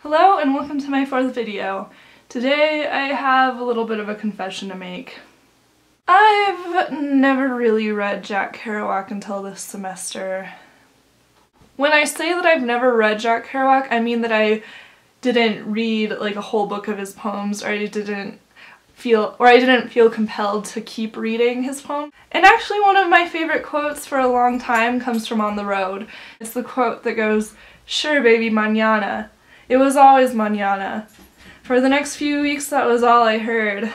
Hello and welcome to my fourth video. Today I have a little bit of a confession to make. I've never really read Jack Kerouac until this semester. When I say that I've never read Jack Kerouac, I mean that I didn't read like a whole book of his poems, or I didn't feel compelled to keep reading his poems. And actually one of my favorite quotes for a long time comes from On the Road. It's the quote that goes, "Sure baby, mañana. It was always mañana." For the next few weeks that was all I heard.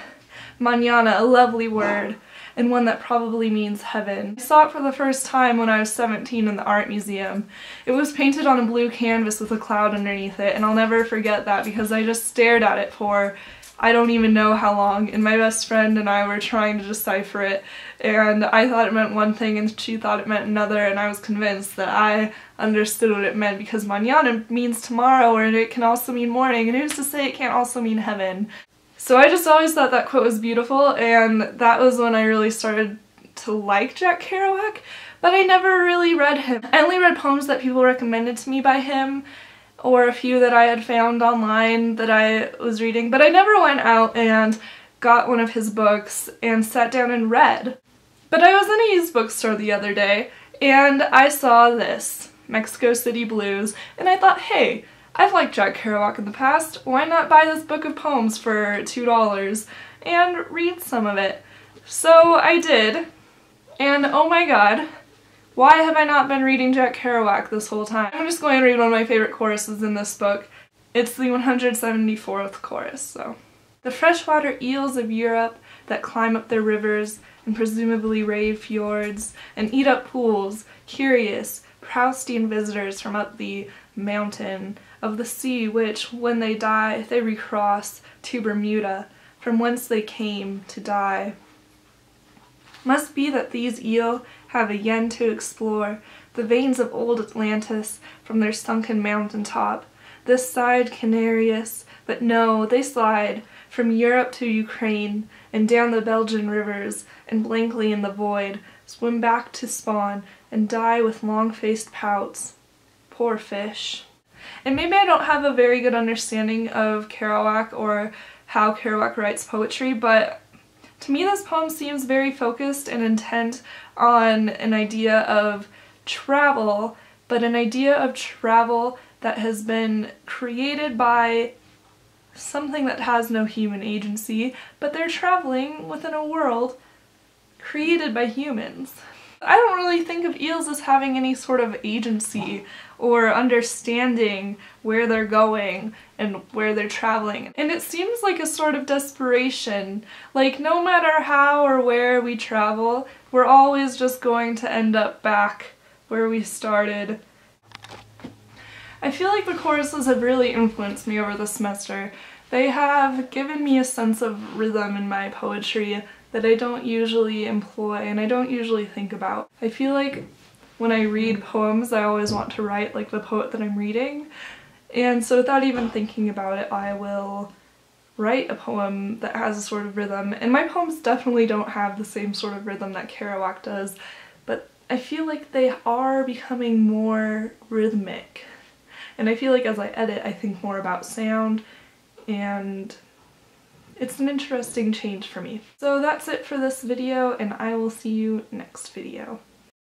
Mañana, a lovely word, and one that probably means heaven. I saw it for the first time when I was 17 in the art museum. It was painted on a blue canvas with a cloud underneath it, and I'll never forget that because I just stared at it for I don't even know how long, and my best friend and I were trying to decipher it, and I thought it meant one thing and she thought it meant another, and I was convinced that I understood what it meant because mañana means tomorrow, and it can also mean morning, and who's to say it can't also mean heaven? So I just always thought that quote was beautiful, and that was when I really started to like Jack Kerouac, but I never really read him. I only read poems that people recommended to me by him, or a few that I had found online that I was reading, but I never went out and got one of his books and sat down and read. But I was in a used bookstore the other day and I saw this, Mexico City Blues, and I thought, hey, I've liked Jack Kerouac in the past, why not buy this book of poems for $2 and read some of it? So I did, and oh my god, why have I not been reading Jack Kerouac this whole time? I'm just going to read one of my favorite choruses in this book. It's the 174th chorus, so. The freshwater eels of Europe that climb up their rivers and presumably rave fjords and eat up pools, curious, Proustian visitors from up the mountain of the sea which, when they die, they recross to Bermuda, from whence they came to die. Must be that these eel have a yen to explore the veins of old Atlantis from their sunken mountain top. This side Canarius, but no, they slide from Europe to Ukraine and down the Belgian rivers, and blankly in the void swim back to spawn and die with long-faced pouts. Poor fish. And maybe I don't have a very good understanding of Kerouac or how Kerouac writes poetry, but to me this poem seems very focused and intent on an idea of travel, but an idea of travel that has been created by something that has no human agency, but they're traveling within a world created by humans. I don't really think of eels as having any sort of agency or understanding where they're going and where they're traveling. And it seems like a sort of desperation. Like, no matter how or where we travel, we're always just going to end up back where we started. I feel like the choruses have really influenced me over the semester. They have given me a sense of rhythm in my poetry that I don't usually employ and I don't usually think about. I feel like when I read poems, I always want to write like the poet that I'm reading, and so without even thinking about it, I will write a poem that has a sort of rhythm. And my poems definitely don't have the same sort of rhythm that Kerouac does, but I feel like they are becoming more rhythmic. And I feel like as I edit, I think more about sound, and it's an interesting change for me. So that's it for this video, and I will see you next video.